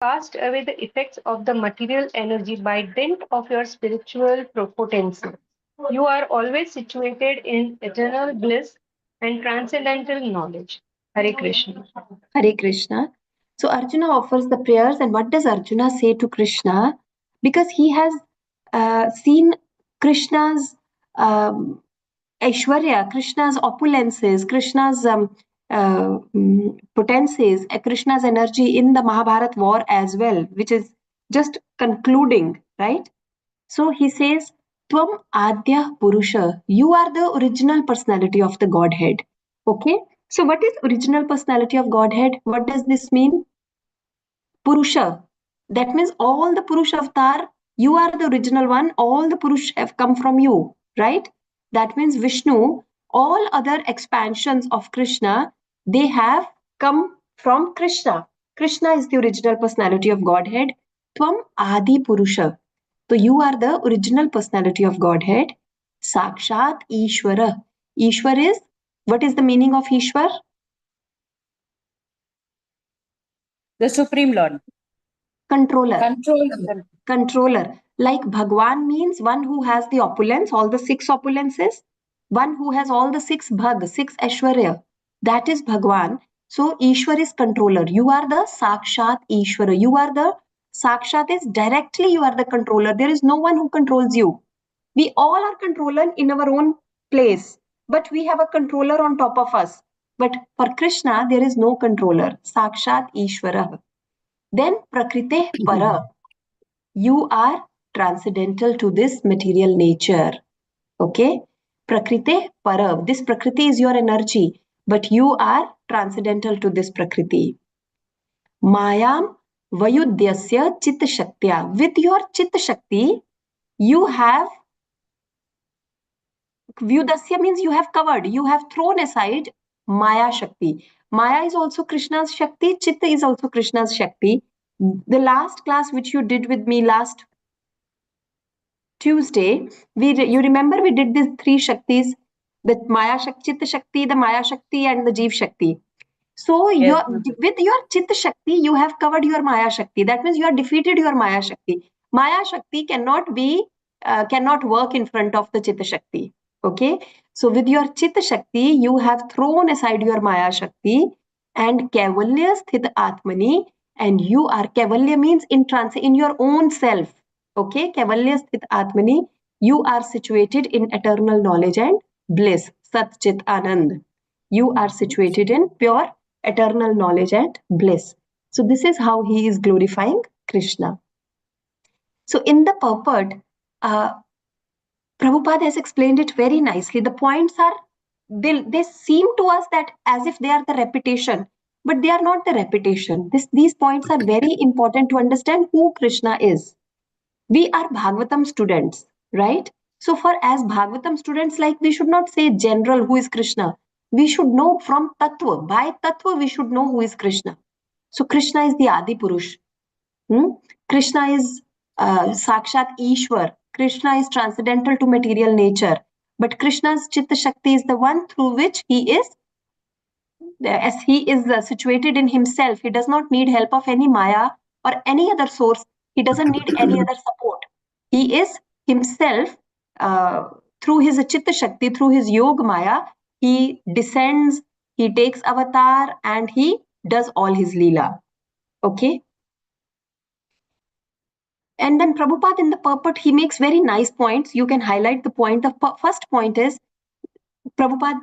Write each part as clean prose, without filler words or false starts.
Cast away the effects of the material energy by dint of your spiritual potency. You are always situated in eternal bliss and transcendental knowledge. Hare Krishna. Hare Krishna. So Arjuna offers the prayers, and what does Arjuna say to Krishna? Because he has seen Krishna's Aishwarya, Krishna's opulences, Krishna's potencies, Krishna's energy in the Mahabharat war as well, which is just concluding, right? So he says, Tvam Adya Purusha, you are the original personality of the Godhead. Okay? So what is original personality of Godhead? What does this mean? Purusha. That means all the Purusha avatar, you are the original one, all the Purush have come from you, right? That means Vishnu, all other expansions of Krishna, they have come from Krishna. Krishna is the original personality of Godhead. Tvam Adi Purusha. So you are the original personality of Godhead. Sakshat Ishvara. Ishwar is, what is the meaning of Ishwar? The Supreme Lord. Controller. Controller. Like Bhagwan means one who has the opulence, all the 6 opulences, one who has all the 6 bhag, 6 Aishwarya. That is Bhagwan. So Ishwar is controller. You are the Sakshat Ishwara. You are the Sakshat is directly you are the controller. There is no one who controls you. We all are controller in our own place, but we have a controller on top of us. But for Krishna, there is no controller. Sakshat Ishwara. Then Prakrite Para. You are transcendental to this material nature. Okay? Prakrite Para. This Prakriti is your energy, but you are transcendental to this Prakriti. Mayam Vayudhyasya Chitta Shaktya. With your Chitta Shakti, you have Vyudasya means you have covered, you have thrown aside Maya Shakti. Maya is also Krishna's Shakti, Chitta is also Krishna's Shakti. The last class which you did with me last Tuesday, you remember we did these 3 Shaktis, the Maya Shakti, Chitta Shakti, the Maya Shakti and the Jeev Shakti. So Yes. with your Chitta Shakti, you have covered your Maya Shakti. That means you have defeated your Maya Shakti. Maya Shakti cannot work in front of the Chitta Shakti. Okay. So with your Chitta Shakti, you have thrown aside your Maya Shakti and Kaivalya Sthit Atmani, and you are Kaivalya means in your own self. Okay. Kaivalya Sthit Atmani, you are situated in eternal knowledge and bliss. Sat Chit Anand. You are situated in pure eternal knowledge and bliss. So this is how he is glorifying Krishna. So in the purport, Prabhupada has explained it very nicely. The points are, they seem to us that as if they are the repetition, but they are not the repetition. These points are very important to understand who Krishna is. We are Bhagavatam students, right? So for as Bhagavatam students, like we should not say general who is Krishna. We should know from Tattva. By Tattva, we should know who is Krishna. So Krishna is the Adi Purush. Krishna is Sakshat Ishwar. Krishna is transcendental to material nature. But Krishna's Chitta Shakti is the one through which he is, as he is situated in himself. He does not need help of any Maya or any other source. He doesn't need any other support. He is himself, through his Chitta Shakti, through his Yog Maya, he descends, he takes avatar, and he does all his Leela. Okay? And then Prabhupada in the purport, he makes very nice points. You can highlight the point. The first point is, Prabhupada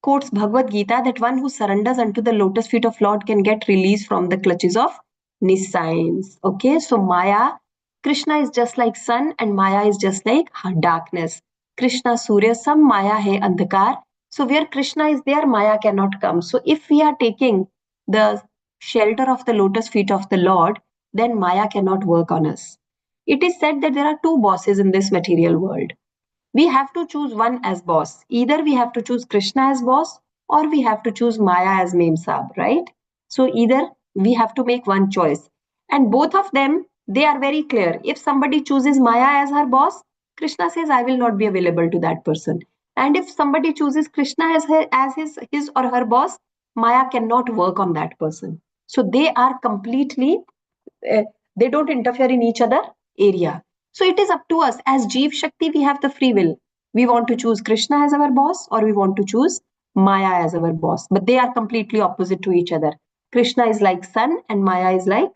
quotes Bhagavad Gita that one who surrenders unto the lotus feet of Lord can get release from the clutches of nescience. Okay, so Maya, Krishna is just like sun and Maya is just like darkness. Krishna Surya, some Maya hai andhakar. So where Krishna is there, Maya cannot come. So if we are taking the shelter of the lotus feet of the Lord, then Maya cannot work on us. It is said that there are 2 bosses in this material world. We have to choose one as boss. Either we have to choose Krishna as boss or we have to choose Maya as Mem Saab, right? So either we have to make one choice. And both of them, they are very clear. If somebody chooses Maya as her boss, Krishna says, I will not be available to that person. And if somebody chooses Krishna as his or her boss, Maya cannot work on that person. So they are completely they don't interfere in each other area. So it is up to us. As Jeev Shakti, we have the free will. We want to choose Krishna as our boss, or we want to choose Maya as our boss. But they are completely opposite to each other. Krishna is like sun and Maya is like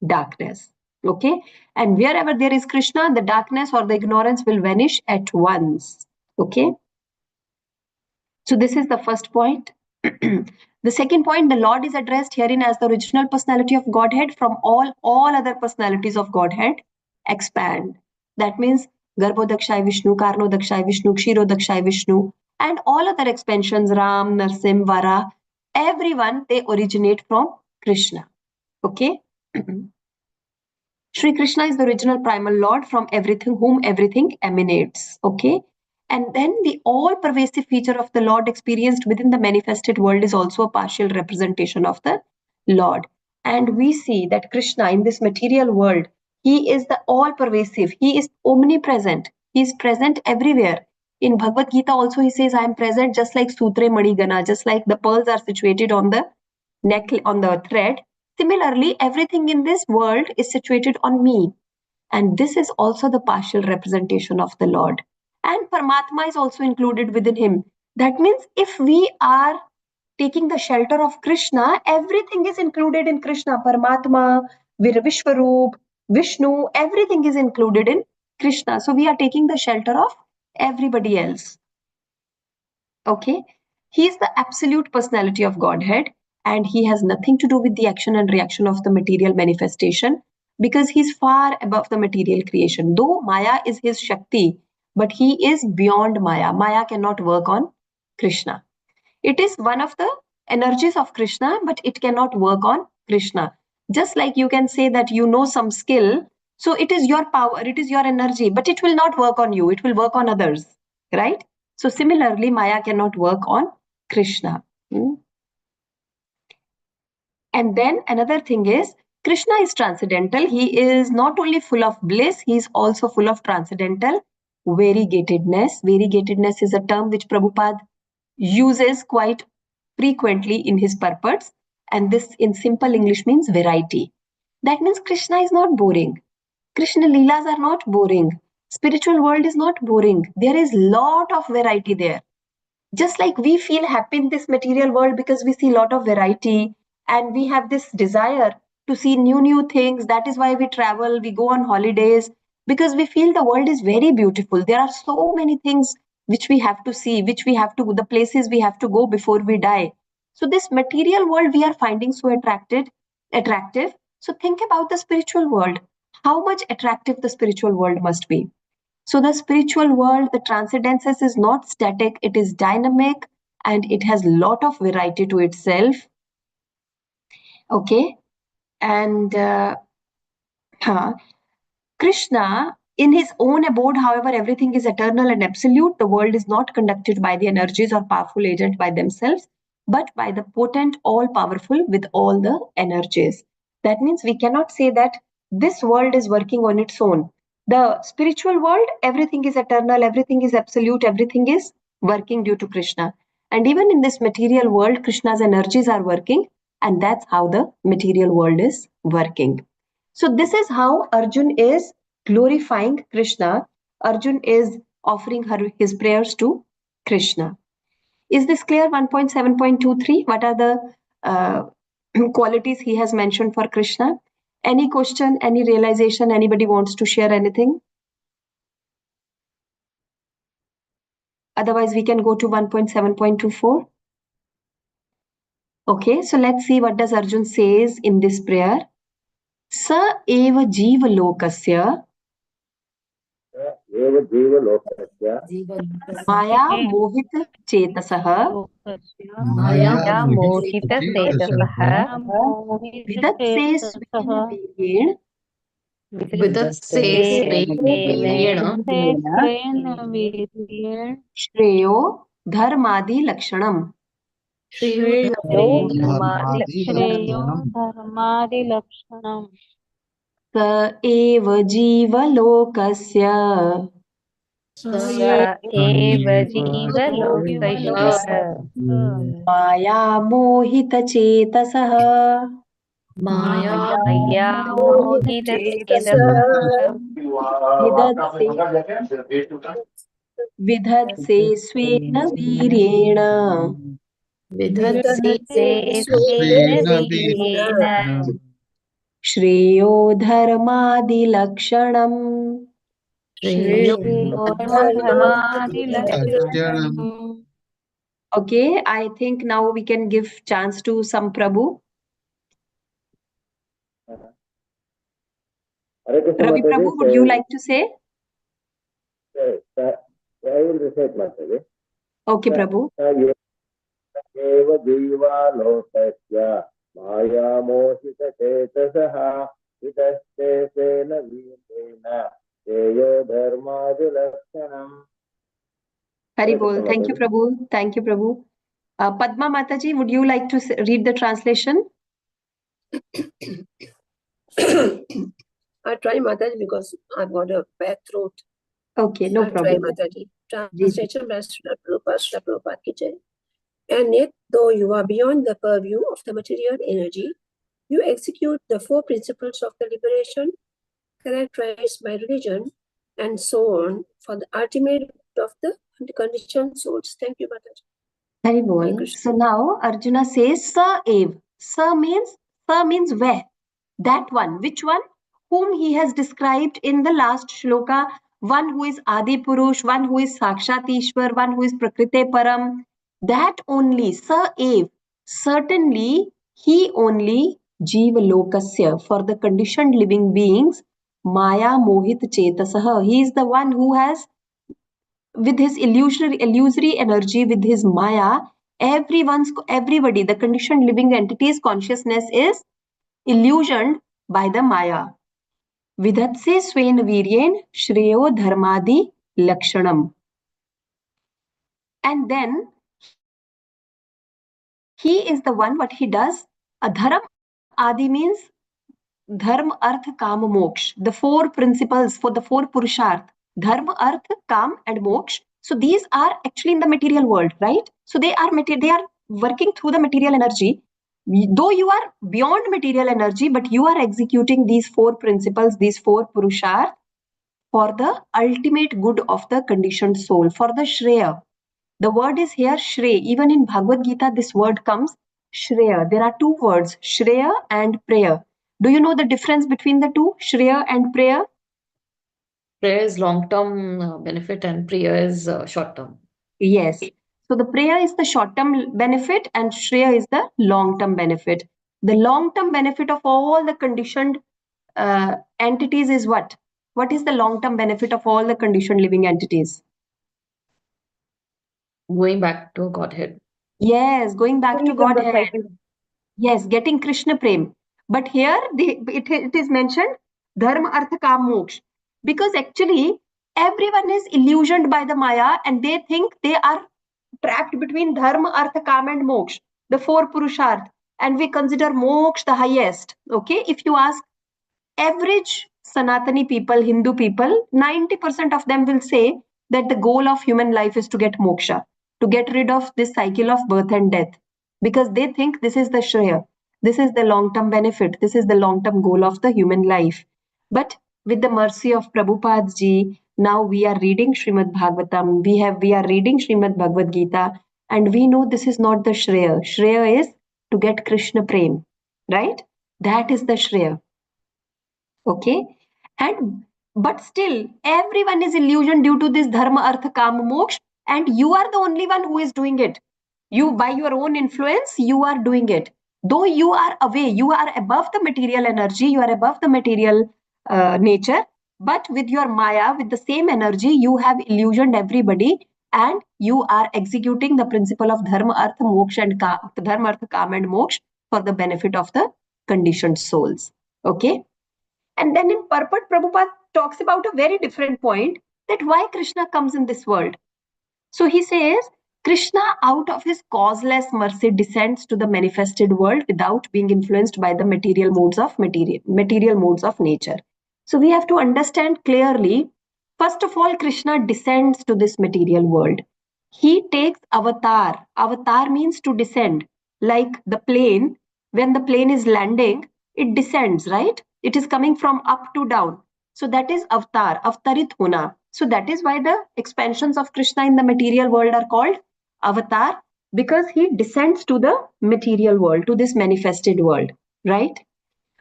darkness. Okay? And wherever there is Krishna, the darkness or the ignorance will vanish at once. Okay? So this is the first point. The second point, the Lord is addressed herein as the original personality of Godhead. From all other personalities of Godhead expand. That means Garbhodakshay Vishnu, Karnodakshay Vishnu, Kshirodakshay Vishnu, and all other expansions, Ram, Narsim, Vara, everyone, they originate from Krishna. Okay? Shri Krishna is the original primal Lord from everything, whom everything emanates. Okay? And then the all-pervasive feature of the Lord experienced within the manifested world is also a partial representation of the Lord. And we see that Krishna in this material world, he is the all-pervasive. He is omnipresent. He is present everywhere. In Bhagavad Gita also he says, I am present just like Sutre Manigana, just like the pearls are situated on the neck, on the thread. Similarly, everything in this world is situated on me. And this is also the partial representation of the Lord. And Paramatma is also included within him. That means if we are taking the shelter of Krishna, everything is included in Krishna. Paramatma, Vishwaroop, Vishnu, everything is included in Krishna. So we are taking the shelter of everybody else. Okay? He is the absolute personality of Godhead, and he has nothing to do with the action and reaction of the material manifestation, because he's far above the material creation. Though Maya is his Shakti, but he is beyond Maya. Maya cannot work on Krishna. It is one of the energies of Krishna, but it cannot work on Krishna. Just like you can say that you know some skill, so it is your power, it is your energy, but it will not work on you, it will work on others, right? So similarly, Maya cannot work on Krishna. And then another thing is, Krishna is transcendental. He is not only full of bliss, he is also full of transcendental variegatedness. Variegatedness is a term which Prabhupada uses quite frequently in his purports. And this in simple English means variety. That means Krishna is not boring. Krishna Leelas are not boring. Spiritual world is not boring. There is lot of variety there. Just like we feel happy in this material world because we see a lot of variety and we have this desire to see new things. That is why we travel, we go on holidays, because we feel the world is very beautiful. There are so many things which we have to see, which we have to, the places we have to go before we die. So this material world we are finding so attractive. So think about the spiritual world. How much attractive the spiritual world must be. So the spiritual world, the transcendences is not static, it is dynamic and it has a lot of variety to itself. Okay. And Krishna, in his own abode, however, everything is eternal and absolute. The world is not conducted by the energies or powerful agents by themselves, but by the potent, all-powerful with all the energies. That means we cannot say that this world is working on its own. The spiritual world, everything is eternal, everything is absolute, everything is working due to Krishna. And even in this material world, Krishna's energies are working, and that's how the material world is working. So this is how Arjun is glorifying Krishna. Arjun is offering his prayers to Krishna. Is this clear? 1.7.23. What are the qualities he has mentioned for Krishna? Any question, any realization, anybody wants to share anything? Otherwise, we can go to 1.7.24. Okay, so let's see what does Arjun says in this prayer. Sa eva jiva lokasya माया मोहित चेतसः माया मोहित चेतसः विदत्से स्वेन वीर्येण विदत्से स्वेन श्रेयो धर्मादि लक्षणम् धर्मादिलक्षणम् स एव जीवलोकस्य माया मोहित चेतसः Maya मया मोहितचेतसः विधत्से स्वेन वीर्येण vidhatse स्वेन वीर्येण वीर्येण श्रेयो धर्मादिलक्षणम् श्रेयो धर्मादिलक्षणम्. Okay, I think now we can give chance to some Prabhu. Ravi Prabhu, would you like to say? I will recite Mataji. Okay, Prabhu. एव जीवालोकस्य मायामोहितचेतसः हितस्ते तेन वीतेन तेयो धर्मादिलक्षणम्. Hari Bol. Thank you, Prabhu. Thank you, Prabhu. Padma Mataji, would you like to read the translation? I try Mataji because I've got a bad throat. Okay, no I problem. try Mataji. Translation by Srila Prabhupada ki jai. And yet, though you are beyond the purview of the material energy, you execute the four principles of the liberation characterized by religion and so on for the ultimate of the conditioned souls. Thank you, Mataji. Hari Bol. So now Arjuna says Sa Ev. Sa means where? That one. Which one? Whom he has described in the last shloka. One who is Adi Purush, one who is Sakshat Ishwar, one who is Prakrite Param. That only. Sa Ev. Certainly, he only Jiva Lokasya. For the conditioned living beings, Maya Mohit Chetasaha. He is the one who has, with his illusory energy, with his Maya, everybody, the conditioned living entity's consciousness is illusioned by the Maya. Vidhatse swen viryen shreyo dharmadi lakshanam. And then he is the one, what he does, a dharam adi means dharma, arth, kam, moksha. The four principles for the four purusharth. Dharma, arth, kam and moksha. So these are actually in the material world, right? So they are working through the material energy. Though you are beyond material energy, but you are executing these four principles, these four purusharth for the ultimate good of the conditioned soul, for the Shreya. The word is here Shreya. Even in Bhagavad Gita, this word comes Shreya. There are two words, Shreya and prayer. Do you know the difference between the two, Shreya and prayer? prayer is long-term benefit and prayer is short-term. Yes. So the prayer is the short-term benefit and Shreya is the long-term benefit. The long-term benefit of all the conditioned entities is what? What is the long-term benefit of all the conditioned living entities? Going back to Godhead. Yes, going back to Godhead. Yes, getting Krishna Prem. But here it is mentioned Dharma, Artha, Kam, Moksha. Because actually everyone is illusioned by the Maya and they think they are trapped between Dharma, Artha, Kam and Moksha, the four Purusharth. And we consider Moksha the highest. Okay, if you ask average Sanatani people, Hindu people, 90% of them will say that the goal of human life is to get moksha, to get rid of this cycle of birth and death, because they think this is the Shreya, this is the long-term benefit, this is the long-term goal of the human life. But with the mercy of Prabhupada ji, now we are reading Srimad Bhagavatam, we are reading Srimad Bhagavad Gita, and we know this is not the Shreya. Shreya is to get Krishna Prem, right? That is the Shreya. Okay, and but still everyone is illusioned due to this dharma, artha, kama, moksha, and you are the only one who is doing it. You, by your own influence, you are doing it. Though you are away, you are above the material energy, you are above the material nature, but with your Maya, with the same energy, you have illusioned everybody, and you are executing the principle of dharma, artha, moksha, and dharma, artha, kama, and moksha for the benefit of the conditioned souls. Okay. And then in Purport, Prabhupada talks about a very different point, that why Krishna comes in this world. So he says, Krishna, out of his causeless mercy, descends to the manifested world without being influenced by the material modes of nature. So we have to understand clearly, first of all, Krishna descends to this material world. He takes avatar. Avatar means to descend. Like the plane, when the plane is landing, it descends, right? It is coming from up to down. So that is avatar, avtarit hona. So that is why the expansions of Krishna in the material world are called avatar, because he descends to the material world, to this manifested world, right?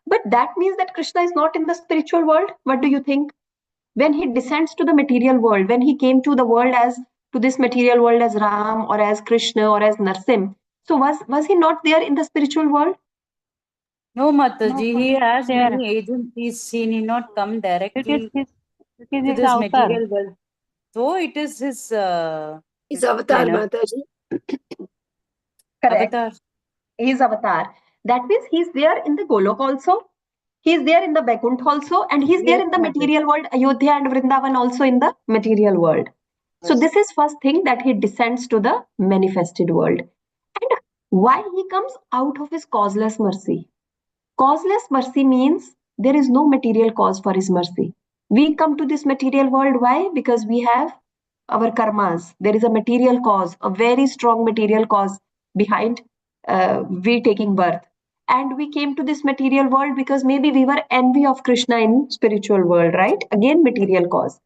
But that means that Krishna is not in the spiritual world. What do you think? When he descends to the material world, when he came to the world as to this material world as Ram or as Krishna or as Narsim, so was he not there in the spiritual world? No, Mataji, he has there. many agencies. He need not come It is directly his, it is to his this avatar. material world. Though it is his His avatar, Lila. Mataji. Correct. Avatar. His avatar. That means he's there in the Golok also. He's there in the Vaikuntha also, and he's there Yes, in the Mataji. material world, Ayodhya and Vrindavan also in the material world. So this is first thing, that he descends to the manifested world. And why he comes out of his causeless mercy? Causeless mercy means there is no material cause for his mercy. We come to this material world. Why? Because we have our karmas. There is a material cause, a very strong material cause behind we taking birth. And we came to this material world because maybe we were envy of Krishna in spiritual world, right? Again, material cause.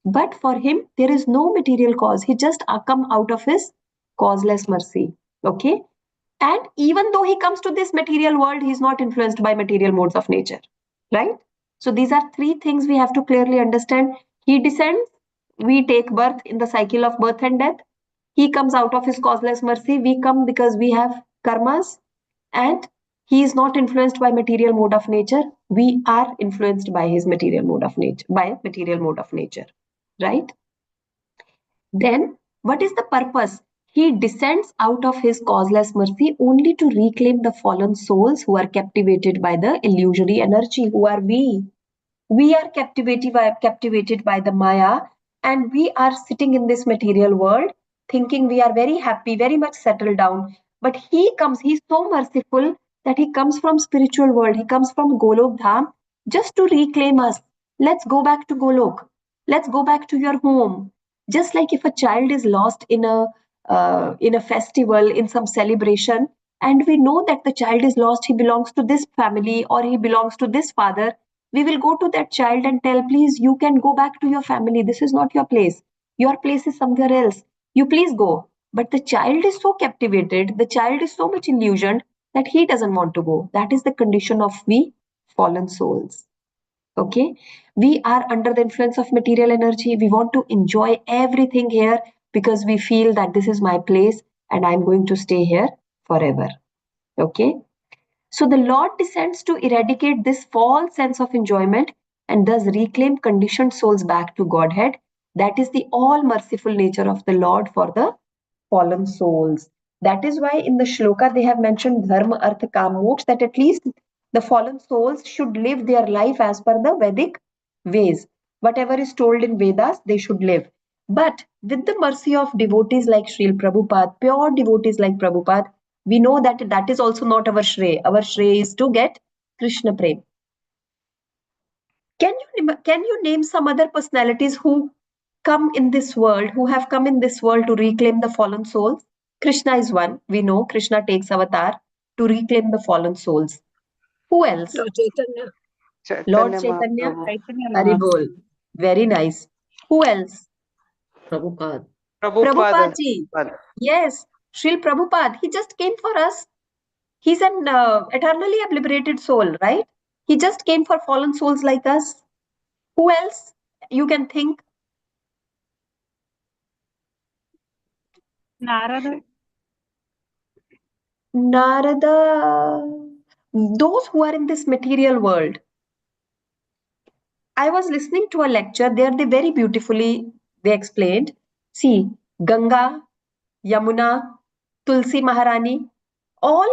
But for him, there is no material cause. He just come out of his causeless mercy. Okay? And even though he comes to this material world, he's not influenced by material modes of nature, right? So these are three things we have to clearly understand. He descends, we take birth in the cycle of birth and death. He comes out of his causeless mercy. We come because we have karmas, and he is not influenced by material mode of nature. We are influenced by his material mode of nature, by material mode of nature, right? Then, what is the purpose? He descends out of his causeless mercy only to reclaim the fallen souls who are captivated by the illusory energy. Who are we? We are captivated by the Maya, and we are sitting in this material world thinking we are very happy, very much settled down. But he comes, he's so merciful that he comes from spiritual world. He comes from Golok Dham just to reclaim us. Let's go back to Golok. Let's go back to your home. Just like if a child is lost in a festival, in some celebration, and we know that the child is lost, he belongs to this family or he belongs to this father, we will go to that child and tell, please, you can go back to your family. This is not your place. Your place is somewhere else. You please go. But the child is so captivated, the child is so much illusioned that he doesn't want to go. That is the condition of we fallen souls. Okay, we are under the influence of material energy. We want to enjoy everything here because we feel that this is my place and I'm going to stay here forever. Okay, so the Lord descends to eradicate this false sense of enjoyment and thus reclaim conditioned souls back to Godhead. That is the all merciful nature of the Lord for the fallen souls. That is why in the shloka they have mentioned dharma, artha, kam, moksha, that at least the fallen souls should live their life as per the Vedic ways. Whatever is told in Vedas, they should live. But with the mercy of devotees like Srila Prabhupada, pure devotees like Prabhupada, we know that that is also not our Shray. Our Shray is to get Krishna Prem. Can you name some other personalities who come in this world, who have come in this world to reclaim the fallen souls? Krishna is one. We know Krishna takes avatar to reclaim the fallen souls. Who else? Lord Chaitanya. Lord Chaitanya. Chaitanya Haribol. Very nice. Who else? Prabhupada. Prabhupada ji. Yes, Srila Prabhupada. He just came for us. He's an eternally liberated soul, right? He just came for fallen souls like us. Who else you can think? Narada. Narada. Those who are in this material world. I was listening to a lecture there. They very beautifully they explained. See, Ganga, Yamuna, Tulsi Maharani, all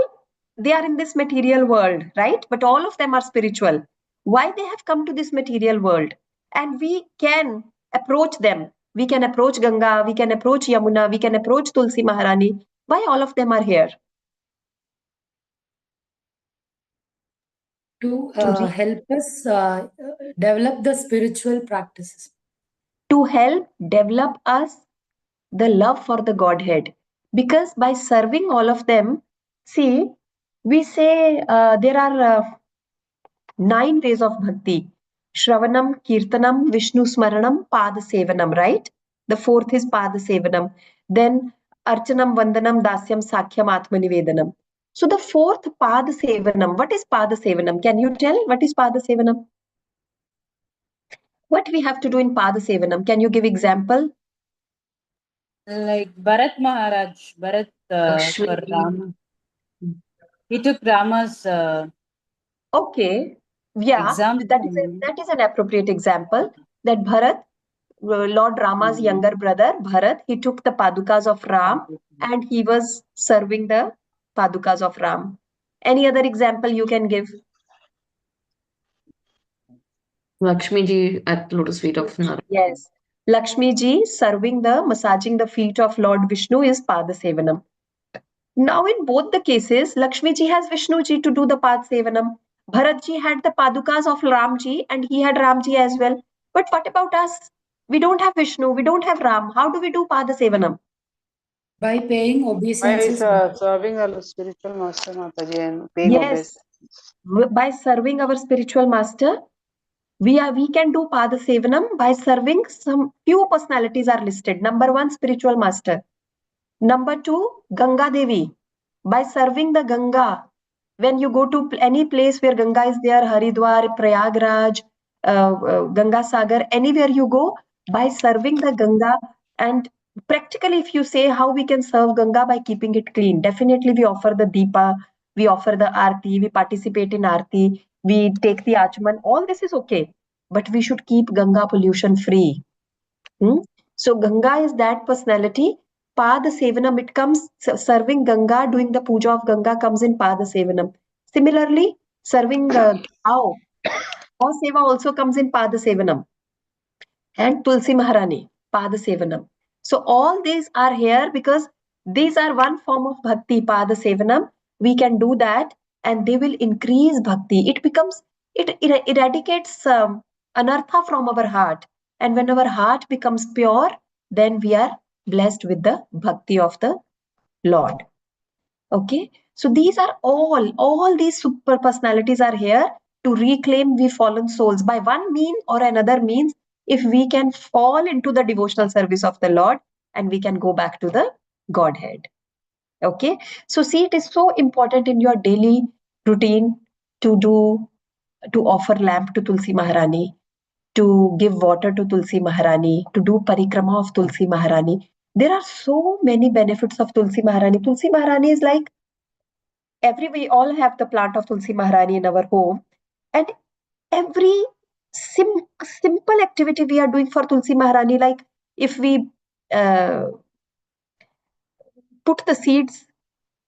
they are in this material world, right? But all of them are spiritual. Why they have come to this material world? And we can approach them. We can approach Ganga, we can approach Yamuna, we can approach Tulsi Maharani. Why all of them are here? To help us develop the spiritual practices. To help develop us the love for the Godhead. Because by serving all of them, see, we say there are 9 ways of bhakti. Shravanam, Kirtanam, Vishnu Smaranam, Pada Sevanam, right? The fourth is Pada Sevanam. Then Archanam, Vandanam, Dasyam, Sakhyam, Atmanivedanam. So the fourth Pada Sevanam, what is Pada Sevanam? Can you tell what is Pada Sevanam? What we have to do in Pada Sevanam? Can you give example? Like Bharat Maharaj, Bharat Lakshmi for ji. Rama. He took Rama's Okay, yeah, example. that is an appropriate example. That Bharat, Lord Rama's younger brother, Bharat, he took the padukas of Ram and he was serving the padukas of Ram. Any other example you can give? Lakshmi ji at lotus feet of Narayana. Yes. Lakshmi ji serving massaging the feet of Lord Vishnu is Pada Sevanam. Now, in both the cases, Lakshmi ji has Vishnu ji to do the Pad Sevanam. Bharat ji had the Padukas of Ram ji and he had Ram ji as well. But what about us? We don't have Vishnu, we don't have Ram. How do we do Pada Sevanam? By paying obeisances. Serving a spiritual master, Mataji, and paying Yes, by serving our spiritual master, we can do Pada Sevanam by serving some few personalities are listed. Number 1, spiritual master. Number 2, Ganga Devi. By serving the Ganga, when you go to any place where Ganga is there, Haridwar, Prayagraj, Ganga Sagar, anywhere you go, by serving the Ganga, and practically if you say how we can serve Ganga by keeping it clean, definitely we offer the Deepa, we offer the Aarti, we participate in Aarti, we take the Achman, all this is okay, but we should keep Ganga pollution free. So Ganga is that personality. Pada Sevanam, it comes, serving Ganga, doing the puja of Ganga comes in Pada Sevanam. Similarly, serving cow seva also comes in Pada Sevanam. And Tulsi Maharani, Pada Sevanam. So all these are here because these are one form of bhakti, Pada Sevanam. We can do that and they will increase bhakti. It eradicates anartha from our heart. And when our heart becomes pure, then we are blessed with the bhakti of the Lord. Okay, so these are all these super personalities are here to reclaim we fallen souls by one mean or another means. If we can fall into the devotional service of the Lord and we can go back to the Godhead. Okay, so see, it is so important in your daily routine to offer lamp to Tulsi Maharani, to give water to Tulsi Maharani, to do parikrama of Tulsi Maharani. There are so many benefits of Tulsi Maharani. Tulsi Maharani is like we all have the plant of Tulsi Maharani in our home, and every simple activity we are doing for Tulsi Maharani, like if we put the seeds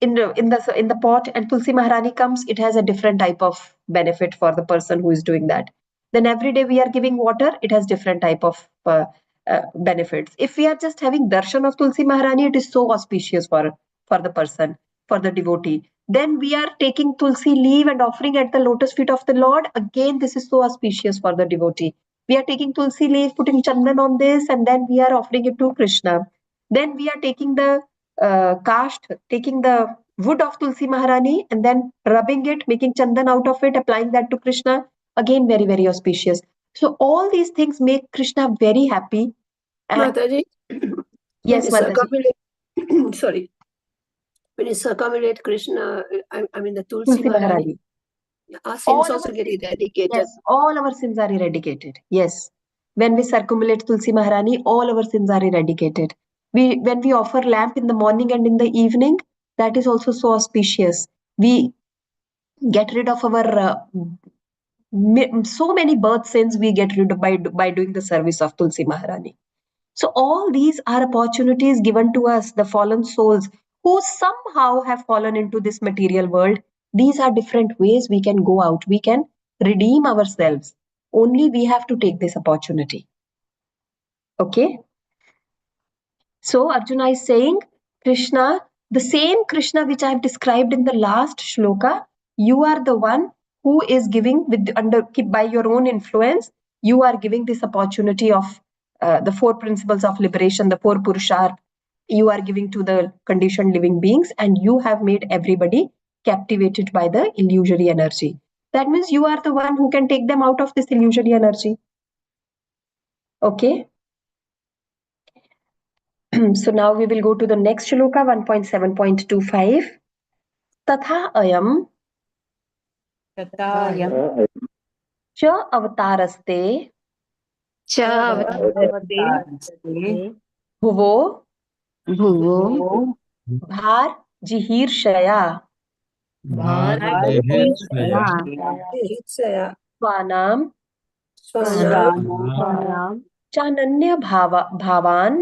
in the pot and Tulsi Maharani comes, it has a different type of benefit for the person who is doing that. Then every day we are giving water, it has different type of benefits. If we are just having darshan of Tulsi Maharani, it is so auspicious for the person, for the devotee. Then we are taking Tulsi leaf and offering at the lotus feet of the Lord. Again, this is so auspicious for the devotee. We are taking Tulsi leaf, putting chandan on this, and then we are offering it to Krishna. Then we are taking the taking the wood of Tulsi Maharani and then rubbing it, making chandan out of it, applying that to Krishna. Again, very, very auspicious. So all these things make Krishna very happy. And Mataji, yes, Mataji. Sorry. When you circumambulate Krishna, I mean the Tulsi Tulsi Maharani, Maharani. our sins also get eradicated. Yes, all our sins are eradicated. Yes. When we circumambulate Tulsi Maharani, all our sins are eradicated. When we offer lamp in the morning and in the evening, that is also so auspicious. We get rid of our so many birth sins we get rid of by doing the service of Tulsi Maharani. So all these are opportunities given to us, the fallen souls who somehow have fallen into this material world. These are different ways we can go out. We can redeem ourselves. Only we have to take this opportunity. Okay. So Arjuna is saying, Krishna, the same Krishna which I have described in the last shloka, you are the one who is giving by your own influence, you are giving this opportunity of the 4 principles of liberation, the 4 Purushart, you are giving to the conditioned living beings, and you have made everybody captivated by the illusory energy. That means you are the one who can take them out of this illusory energy. Okay. So now we will go to the next shloka 1.7.25. Tatha ayam Tatayam cha avataraste bhuvo Bhuvo bhar jihirshaya Hitsaya. swanam Swanam. chananya bhavanam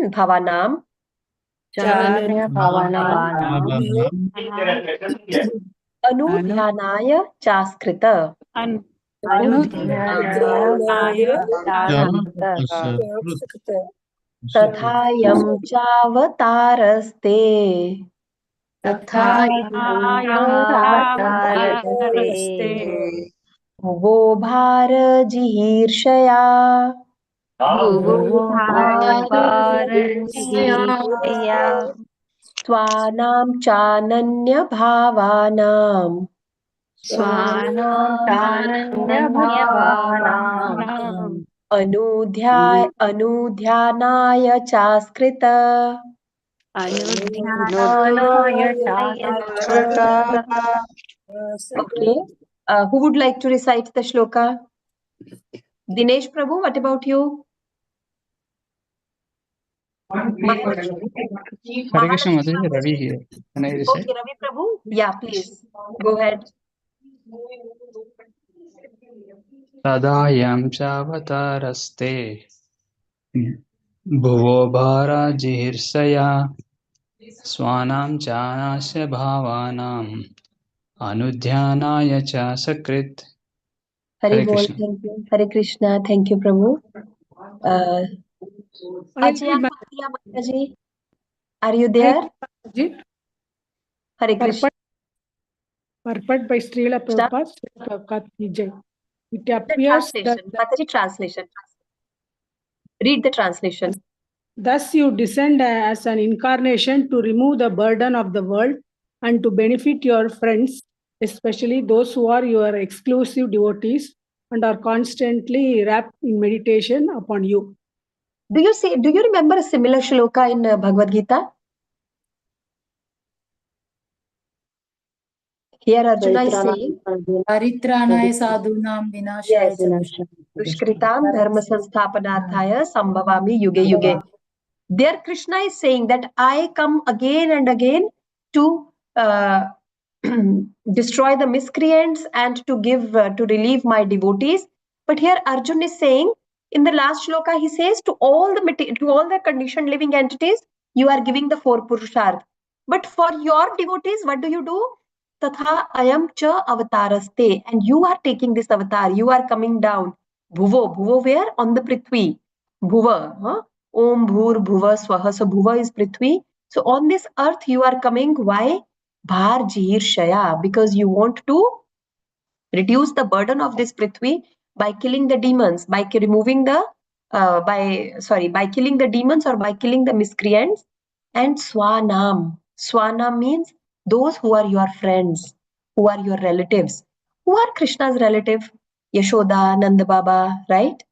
anudhyanaya chaskrita. Tathayam chavataraste bhuvo bhar jihirshaya swanam chananya bhavanam anudhyanaya chaskrita. Okay. Who would like to recite the shloka? Dinesh Prabhu, what about you? Hare Krishna Mataji, Ravi here. Can I recite? Okay, Ravi Prabhu. Yeah, please. Go ahead. Tadayam chavataraste bhuvo bhara jihirsaya swanam chanasya bhavanam anudhyanaya cha sakrit. Hare Hare Bol, Krishna. thank you. Hare Krishna, thank you, Prabhu. Ajay Matia Mataji, are you there? Hare Krishna. Purport by Srila Prabhupada, Srila Prabhupada ki jai. It The appears translation. that Mataji, translation. Read the translation. thus you descend as an incarnation to remove the burden of the world and to benefit your friends, especially those who are your exclusive devotees and are constantly wrapped in meditation upon you. Do you remember a similar shloka in Bhagavad Gita? Here Arjuna is saying, Paritranaya sadhunam vinashaya cha Dushkritam dharma sansthapanarthaya sambhavami yuge yuge. There Krishna is saying that I come again and again to destroy the miscreants and to give to relieve my devotees. But here Arjuna is saying, in the last shloka, he says to all the conditioned living entities, you are giving the four purusharth. But for your devotees, what do? Tatha ayam cha avataraste, and you are taking this avatar. You are coming down. Bhuvo where? On the Prithvi. Bhuva. Huh? Om bhur bhuva swaha. So bhuva is Prithvi. So on this earth you are coming. Why? Bhar jihir shaya. Because you want to reduce the burden of this Prithvi by killing the demons, by removing the by killing the demons or by killing the miscreants. And Swanam. Swanam means those who are your friends, who are your relatives. Who are Krishna's relative? Yashoda, Nanda Baba, right?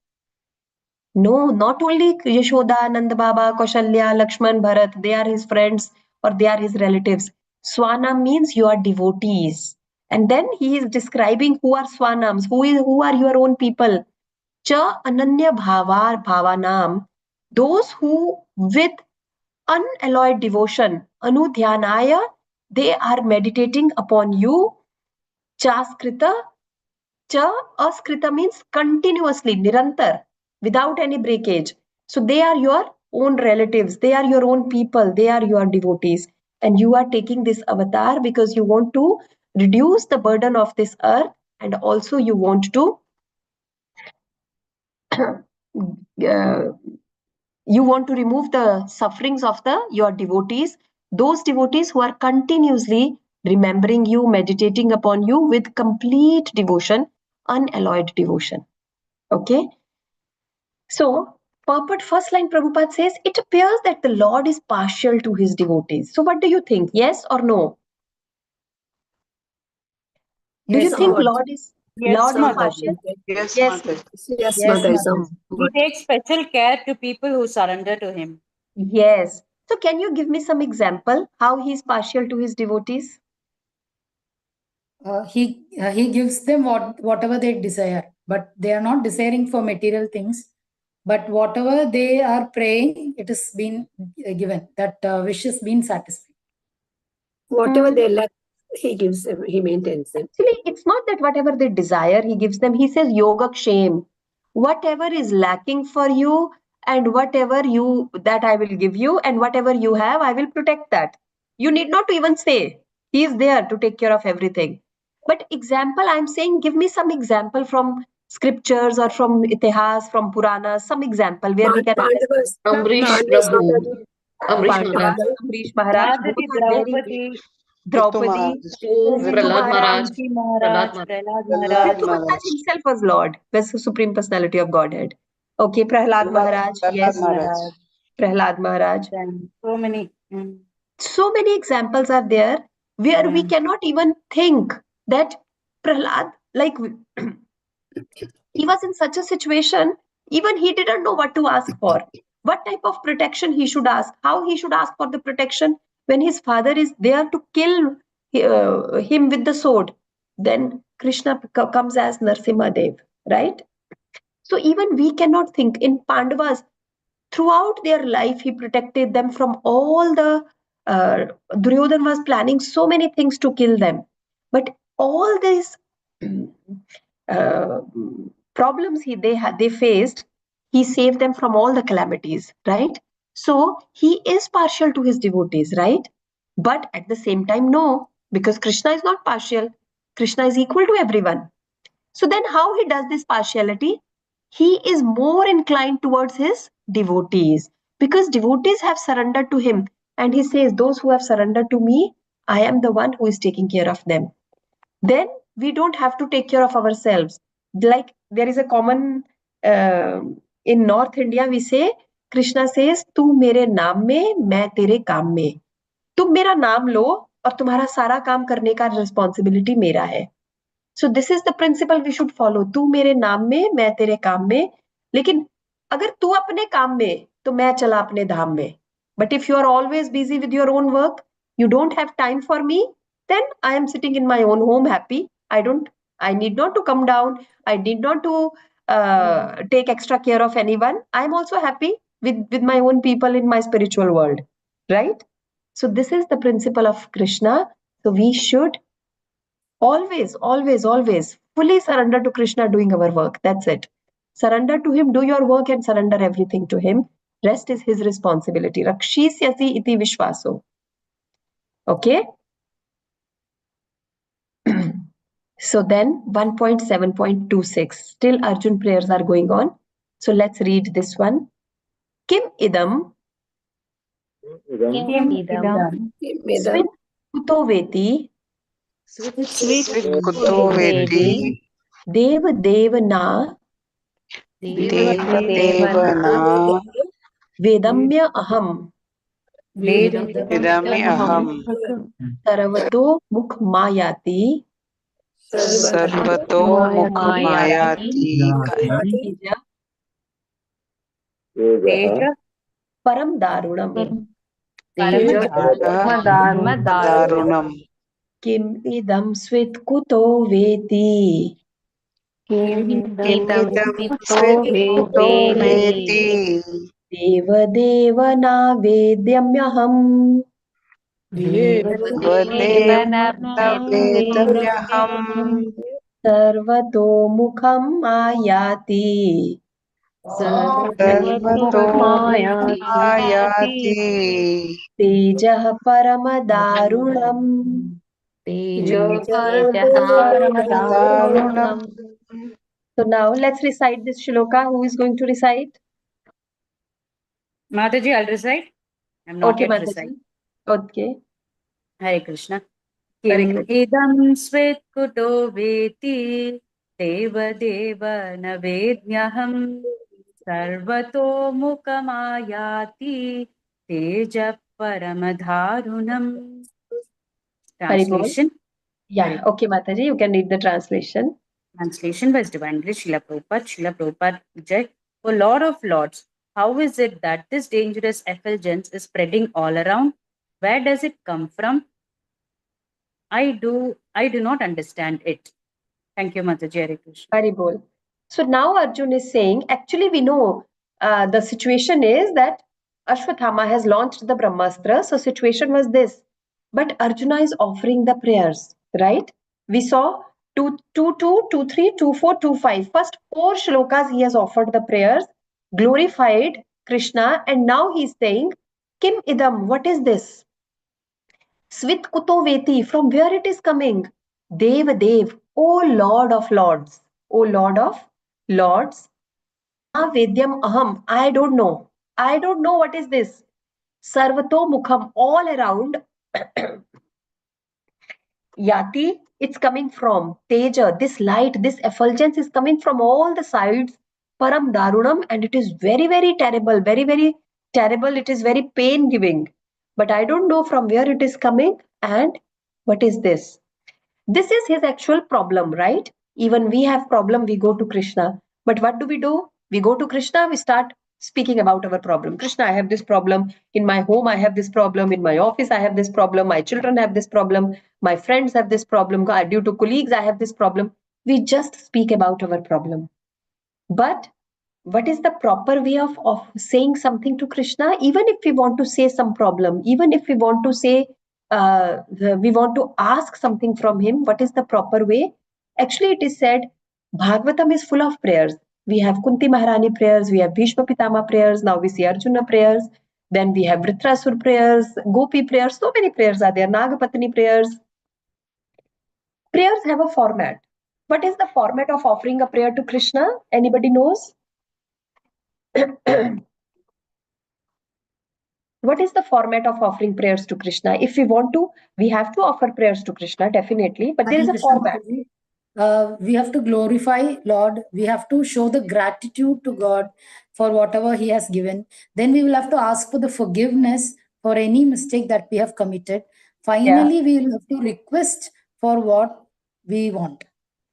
No, not only Yashoda, Nanda Baba, Kaushalya, Lakshman, Bharat, they are his friends or they are his relatives. Swanam means you are devotees. And then he is describing who are Swanams, who are your own people. Cha Ananya Bhavanam, those who with unalloyed devotion, Anudhyanaya, they are meditating upon you. Chaskrita, Cha askrita means continuously, nirantar, without any breakage. So they are your own relatives, they are your own people, they are your devotees. And you are taking this avatar because you want to reduce the burden of this earth and also you want to you want to remove the sufferings of your devotees, those devotees who are continuously remembering you, meditating upon you with complete devotion, unalloyed devotion. Okay. So, purport first line Prabhupada says, it appears that the Lord is partial to his devotees. So, what do you think? Yes or no? Do you think Lord is Yes, Lord is Mataji. partial. Yes, Yes, Mataji. Yes, Yes, Mother is Mataji. He takes special care to people who surrender to him. Yes. So can you give me some example how he is partial to his devotees? He gives them whatever they desire, but they are not desiring for material things. But whatever they are praying, it has been given. That wish has been satisfied. Whatever they lack, he gives them, he maintains them. Actually, it's not that whatever they desire, he gives them. He says, Yogakshem. Whatever is lacking for you and whatever you that I will give you and whatever you have, I will protect that. You need not to even say. He is there to take care of everything. But example, I'm saying, give me some example from scriptures or from Itihas, from Puranas, some example where we can Pandavas, Amrish Pandavas, Prabhu. Mataji. Amrish Pandavas, Maharaj. Amrish Maharaj, Mataji, both are very Draupadi, Prahlad Maharaj. Kunti Prahlad Maharaj, Maharaj. Prahlad Prahlad Maharaj. Prithu Maharaj himself was Lord, was the Supreme Personality of Godhead. Okay, Prahlad Maharaj, Prahlad yes, Maharaj. Prahlad Maharaj. Then so many. So many examples are there where we cannot even think that Prahlad, like he was in such a situation, even he didn't know what to ask for, what type of protection he should ask, how he should ask for the protection when his father is there to kill him with the sword. Then Krishna comes as Narsimha Dev, right? So even we cannot think in Pandavas, throughout their life, he protected them from all the. Duryodhan was planning so many things to kill them, but all these uh, problems they faced, he saved them from all the calamities, right? So he is partial to his devotees, right? But at the same time, no, because Krishna is not partial. Krishna is equal to everyone. So then how he does this partiality? He is more inclined towards his devotees because devotees have surrendered to him. And he says, those who have surrendered to me, I am the one who is taking care of them. Then we don't have to take care of ourselves. Like there is a common, in North India, we say, Krishna says, तू मेरे नाम में, मैं तेरे काम में. तुम मेरा नाम लो और तुम्हारा सारा काम करने का रिस्पॉन्सिबिलिटी मेरा है. So this is the principle we should follow. तू मेरे नाम में, मैं तेरे काम में. लेकिन अगर तू अपने काम में, तो मैं चला अपने धाम में. But if you are always busy with your own work, you don't have time for me, then I am sitting in my own home happy. I need not to come down. I need not to take extra care of anyone. I am also happy with my own people in my spiritual world, right? So this is the principle of Krishna. So we should always fully surrender to Krishna doing our work. That's it. Surrender to him, do your work and surrender everything to him. Rest is his responsibility. Rakshisyasi iti vishwaso. Okay. So then 1.7.26. Still Arjun prayers are going on. So let's read this one. Kim idam Kim idam swit kuto veti sweet Kuto Vedi dev devana Devana vedamya aham Vidami Aham sarvato mukh mayati Sarvato Mukh Mayati teja तेजः param darunam. Darunam Kim idam swit kuto veti Idam Kuto Vedi dev devana vedyamyaham Vadevana Vedamyaham sarvato mukham mayati Sarvato Mayati tejah paramadarunam. Darunam So now let's recite this shloka. Who is going to recite? Mataji, I'll recite. I'm not Okay, yet Mataji. recite. Okay. Hare Krishna. Hare Kim idam swet kuto veti dev deva na vednyaham sarvato mukamayati teja paramadharunam. Haribol. Translation. Yeah. Okay, Mataji, you can read the translation. Translation by His Divine Grace, Srila Prabhupada Jai. O Lord of Lords, how is it that this dangerous effulgence is spreading all around? Where does it come from? I do not understand it. Thank you, Mataji. Hare Krishna. Haribol. So now Arjun is saying, actually, we know the situation is that Ashwathama has launched the Brahmastra. So situation was this. But Arjuna is offering the prayers, right? We saw 2, 2, 2, 2, 3, 2, 4, 2, 5. First 4 shlokas he has offered the prayers, glorified Krishna, and now he's saying, Kim idam, what is this? Svit kuto veti, from where it is coming? Dev Dev, O Lord of Lords, O Lord of Lords. Na Vedyam Aham, I don't know. I don't know what is this. Sarvato Mukham, all around. Yati, it's coming from Teja, this light, this effulgence is coming from all the sides. Param Darunam, and it is very, very terrible, very, very terrible. It is very pain giving. But I don't know from where it is coming and what is this. This is his actual problem, right? Even we have problem, we go to Krishna. But what do? We go to Krishna, we start speaking about our problem. Krishna, I have this problem. In my home, I have this problem. In my office, I have this problem. My children have this problem. My friends have this problem. Due to colleagues, I have this problem. We just speak about our problem. But what is the proper way of saying something to Krishna? Even if we want to say some problem, even if we want to say, we want to ask something from him, what is the proper way? Actually, it is said, Bhagavatam is full of prayers. We have Kunti Maharani prayers, we have Bhishma Pitama prayers, now we see Arjuna prayers, then we have Vritrasur prayers, Gopi prayers, so many prayers are there, Nagapatni prayers. Prayers have a format. What is the format of offering a prayer to Krishna? Anybody knows? What is the format of offering prayers to Krishna? If we want to, we have to offer prayers to Krishna, definitely, but there is a format. We have to glorify Lord. We have to show the gratitude to God for whatever He has given. Then we will have to ask for the forgiveness for any mistake that we have committed. Finally, we will have to request for what we want.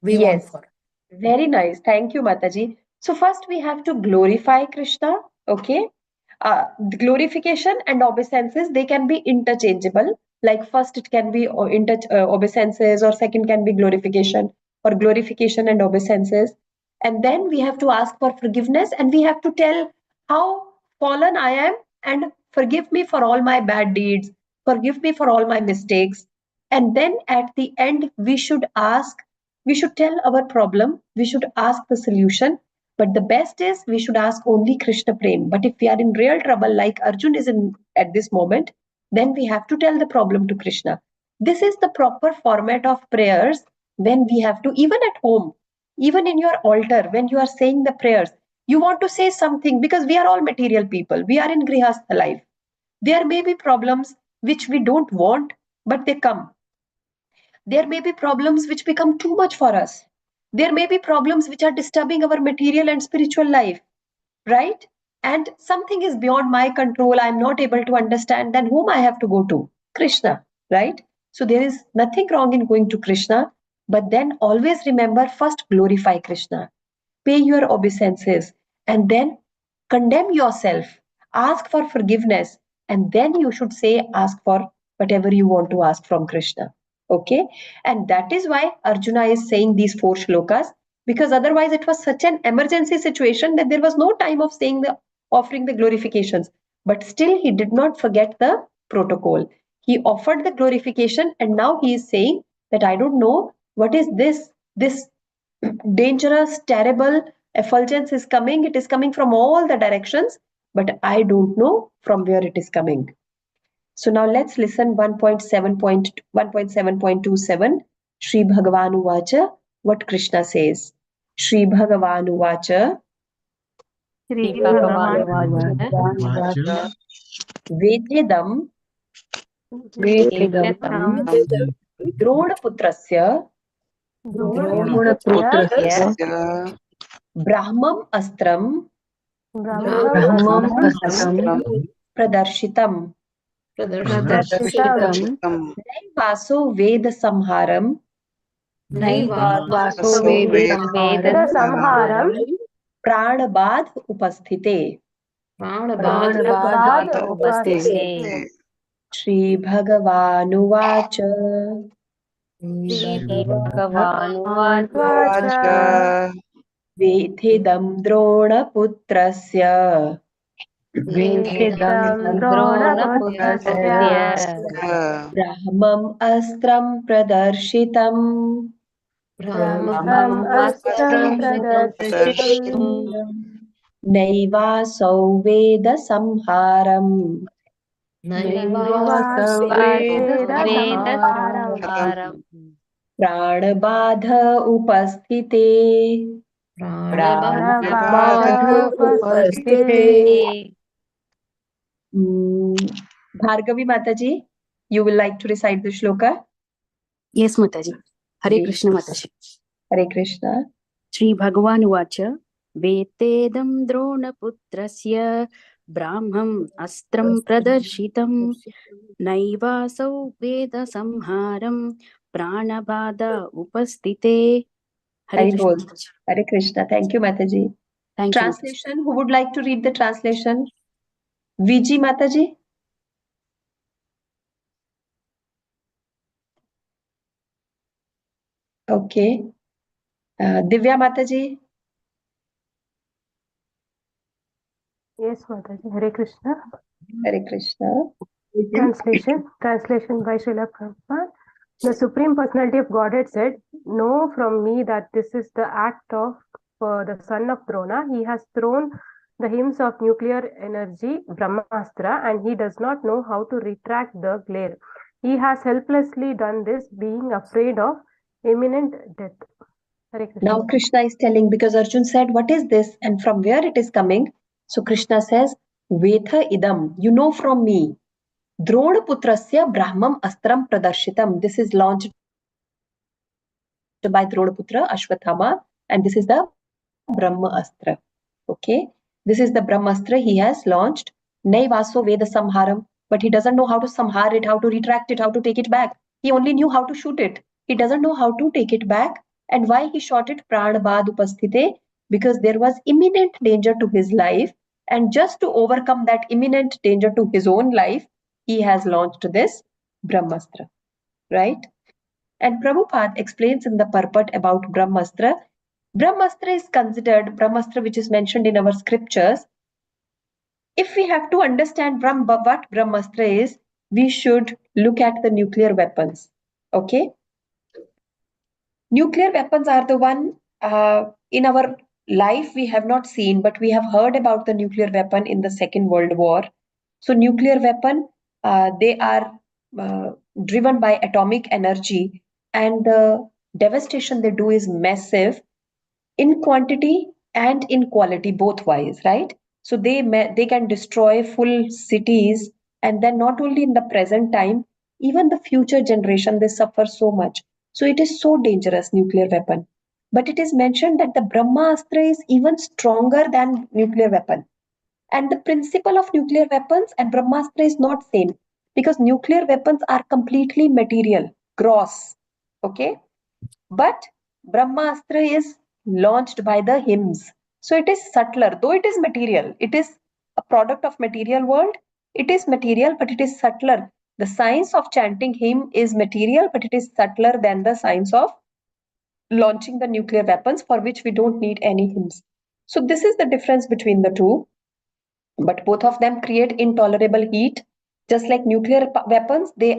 Want for. Very nice. Thank you, Mataji. So first we have to glorify Krishna. Okay. The glorification and obeisances, they can be interchangeable. Like first it can be obeisances, or second can be glorification, or glorification and obeisances. And then we have to ask for forgiveness, and we have to tell how fallen I am, and forgive me for all my bad deeds, forgive me for all my mistakes. And then at the end, we should tell our problem, we should ask the solution. But the best is we should ask only Krishna Prem. But if we are in real trouble, like Arjun is in at this moment, then we have to tell the problem to Krishna. This is the proper format of prayers when we have to, even at home, even in your altar, when you are saying the prayers, you want to say something, because we are all material people. We are in Grihastha life. There may be problems which we don't want, but they come. There may be problems which become too much for us. There may be problems which are disturbing our material and spiritual life, right? And something is beyond my control. I'm not able to understand. Then whom I have to go to? Krishna, right? So there is nothing wrong in going to Krishna, but then always remember, first glorify Krishna, pay your obeisances, and then condemn yourself, ask for forgiveness, and then you should say, ask for whatever you want to ask from Krishna. Okay, and that is why Arjuna is saying these 4 shlokas, because otherwise it was such an emergency situation that there was no time of saying offering the glorifications. But still he did not forget the protocol. He offered the glorification, and now he is saying that I don't know what is this dangerous, terrible effulgence is coming. It is coming from all the directions, but I don't know from where it is coming. So now let's listen 1.7.27 Shri Bhagavan Uvacha, what Krishna says. Shri Bhagavan Uvacha. Shri Bhagavan Uvacha. Vedhedam Dronaputrasya Brahmam Astram Pradarshitam Vaso Veda Samharam Vaso Veda Veda Samharam प्राणबाध उपस्थिते Pranabad Upasthite Shri भगवानुवाच Sri Bhagavan वेथिदं द्रोणपुत्रस्य Vedhidam Dronaputrasya ब्रह्मम् अस्त्रं प्रदर्शितम् Brahmam Astram Pradarशितम् नैवासौ वेद संहारम् Naivasav Veda Samharam प्राणबाध उपस्थिते Pranabadhupasthite Bhargavi Mataji, you will like to recite the shloka? Yes, Mataji. Hare Please. Krishna, Mataji. Hare Krishna. Shri Bhagavan Vacha Vetedam Dronaputrasya Brahmam Astram Pradarshitam Naivasau Veda Samharam Pranabada Upasthite. Hare Krishna. Mataji. Hare Krishna. Thank you, Mataji. Thank you, Mataji. Translation, who would like to read the translation? Viji Mataji? Okay. Divya Mataji? Yes, Mataji. Hare Krishna. Hare Krishna. Translation by Srila Prabhupada. The Supreme Personality of Godhead said, "Know from me that this is the act of the son of Drona. He has thrown the hymns of nuclear energy, Brahmastra, and he does not know how to retract the glare. He has helplessly done this, being afraid of imminent death." Hare Krishna. Now Krishna is telling, because Arjun said, what is this and from where it is coming? So Krishna says, Vetha idam, you know from me. Dronaputrasya Brahmam Astram Pradarshitam. This is launched by Dronaputra, Ashwathama, and this is the Brahma Astra. Okay, this is the Brahmastra he has launched. Naivaso Veda Samharam, but he doesn't know how to samhar it, how to retract it, how to take it back. He only knew how to shoot it. He doesn't know how to take it back. And why he shot it? Pranabad Upasthite, because there was imminent danger to his life. And just to overcome that imminent danger to his own life, he has launched this Brahmastra, right? And Prabhupada explains in the purport about Brahmastra. Brahmastra is considered, Brahmastra which is mentioned in our scriptures. If we have to understand what Brahmastra is, we should look at the nuclear weapons. Okay? Nuclear weapons are the one in our life we have not seen, but we have heard about the nuclear weapon in the Second World War. So nuclear weapon, they are driven by atomic energy, and the devastation they do is massive in quantity and in quality, both wise, right? So they can destroy full cities, and then not only in the present time, even the future generation, they suffer so much. So it is so dangerous, nuclear weapon. But it is mentioned that the Brahmastra is even stronger than nuclear weapon. And the principle of nuclear weapons and Brahmastra is not same, because nuclear weapons are completely material, gross. Okay? But Brahmastra is launched by the hymns. So it is subtler, though it is material. It is a product of material world. It is material, but it is subtler. The science of chanting hymn is material, but it is subtler than the science of launching the nuclear weapons, for which we don't need any hymns. So this is the difference between the two. But both of them create intolerable heat. Just like nuclear weapons, they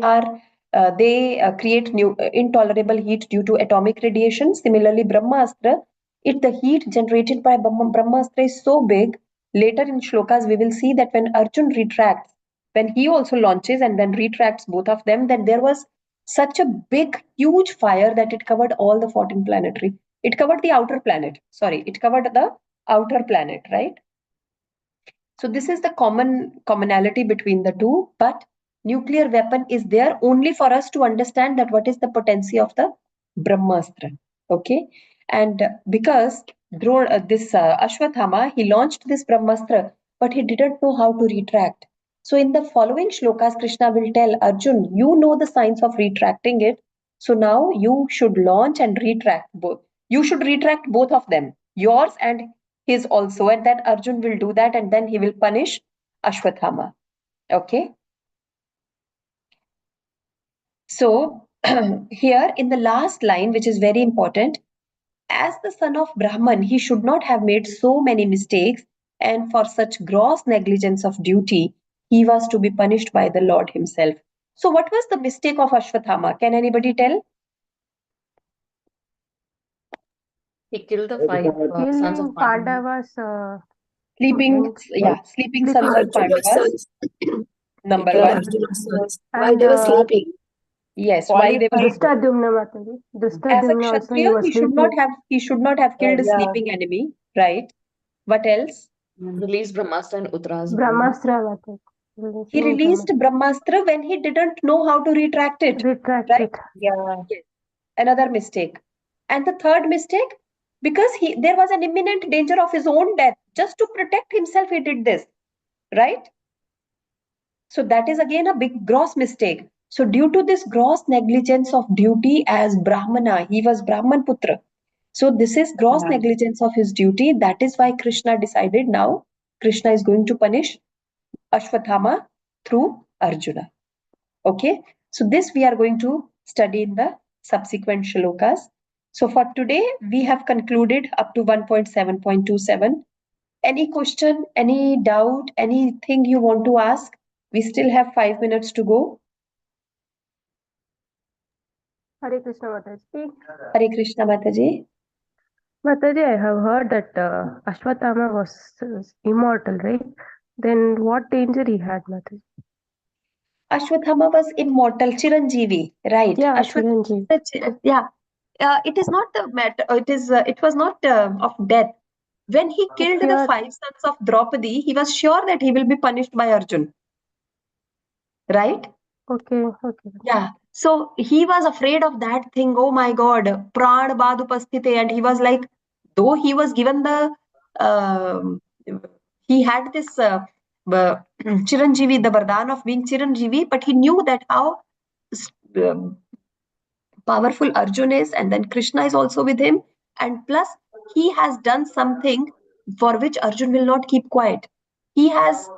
create intolerable heat due to atomic radiation. Similarly, Brahmastra, the heat generated by Brahmastra is so big. Later in shlokas, we will see that when Arjun retracts, when he also launches and then retracts both of them, then there was such a big, huge fire that it covered all the 14 planetary. It covered the outer planet. Sorry, it covered the outer planet, right? So this is the commonality between the two, but nuclear weapon is there only for us to understand that what is the potency of the Brahmastra. Okay, and because Ashwathama, he launched this Brahmastra, but he didn't know how to retract. So in the following shlokas, Krishna will tell Arjun, you know the science of retracting it. So now you should launch and retract both. You should retract both of them, yours and his also, and then Arjun will do that, and then he will punish Ashwathama. Okay. So here in the last line, which is very important, as the son of Brahman, he should not have made so many mistakes, and for such gross negligence of duty, he was to be punished by the Lord himself. So, what was the mistake of Ashwathama? Can anybody tell? He killed the Hare 5 Krishna, sons of Killing Pandava. Pandavas, Sleeping, and sleeping Sleeping sons of Arjuna's Pandavas, sons. He number killed one. Arjuna's sons while and they were sleeping. Yes, while they were Drushtadumna Mataji. as a Drushtadumna also, he Kshatriya, was sleeping. he should not have killed a Yeah. sleeping enemy, right? What else? Released Brahmastra and Uttara's body. Brahmastra Mataji. He released Brahmastra when he didn't know how to retract it. Retract Right? it. Yeah. Yes. Another mistake. And the third mistake, because there was an imminent danger of his own death. Just to protect himself, he did this. Right? So that is again a big gross mistake. So due to this gross negligence of duty as Brahmana, he was Brahman Putra. So this is gross negligence of his duty. That is why Krishna decided now Krishna is going to punish Ashwathama through Arjuna. Okay, so this we are going to study in the subsequent shlokas. So for today, we have concluded up to 1.7.27. Any question, any doubt, anything you want to ask? We still have 5 minutes to go. Hare Krishna Mataji. Hare Krishna Mataji. Mataji, I have heard that Ashwatthama was immortal, right? Then what danger he had, Mataji? Ashwathama was immortal, Chiranjeevi, right? Yeah, Chiranjeevi. Yeah. It is not the matter. It was not of death. When he killed the 5 sons of Draupadi, he was sure that he will be punished by Arjun. Right? Okay. Yeah. So he was afraid of that thing. Oh my God, Pran Bad Upasthite. And he was like, though he was given he had this Chiranjeevi, the Vardhan of being Chiranjeevi, but he knew that how um, powerful Arjun is, and then Krishna is also with him. And plus, he has done something for which Arjun will not keep quiet. He has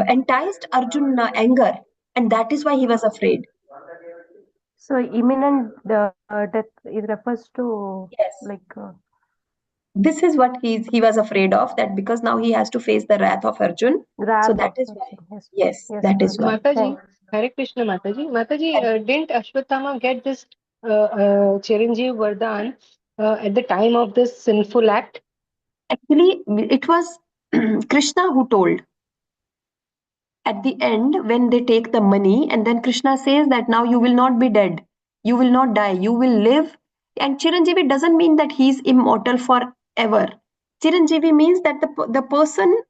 enticed Arjun anger, and that is why he was afraid. So imminent death, it refers to This is what he was afraid of, that because now he has to face the wrath of Arjun. So that is why. Yes, that is why. Mataji, Hare Krishna Mataji. Mataji, didn't Ashwatthama get this Chiranjeev Vardhan at the time of this sinful act? Actually, it was Krishna who told. At the end, when they take the money, and then Krishna says that now you will not be dead, you will not die, you will live. And Chiranjeevi doesn't mean that he is immortal forever. Chiranjeevi means that the person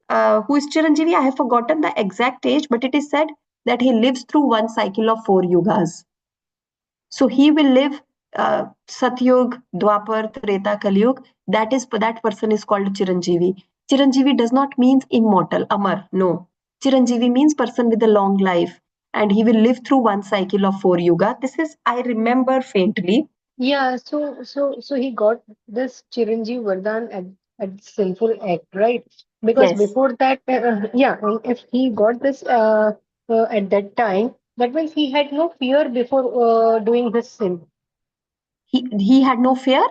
who is Chiranjeevi, I have forgotten the exact age, but it is said that he lives through one cycle of 4 yugas. So he will live Satyug, Dwapar, Treta, Kalyug. That person is called Chiranjeevi. Chiranjeevi does not mean immortal, Amar. No. Chiranjeevi means person with a long life, and he will live through one cycle of 4 yuga. This is, I remember faintly. Yeah, so he got this Chiranjeev Vardhan at sinful act, right? Because before that, and if he got this at that time, that means he had no fear before doing this sin. He had no fear?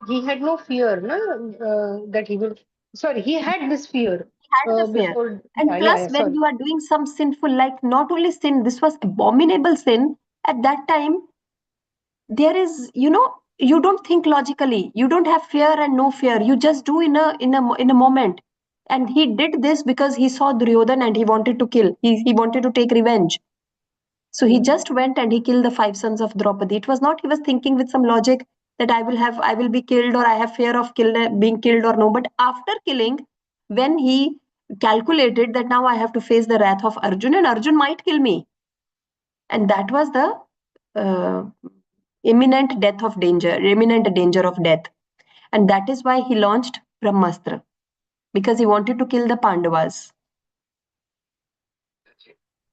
He had no fear, no, that he will. Sorry, he had this fear. He had the fear. Before. And plus, when you are doing some sinful, like not only sin, this was abominable sin. At that time, there is, you don't think logically. You don't have fear and no fear. You just do in a moment. And he did this because he saw Duryodhan and he wanted to kill. He wanted to take revenge. So he just went and he killed the 5 sons of Draupadi. It was not he was thinking with some logic that I will be killed, or I have fear of being killed or no. But after killing, when he calculated that now I have to face the wrath of Arjun, and Arjun might kill me. And that was the imminent danger of death. And that is why he launched Brahmastra, because he wanted to kill the Pandavas.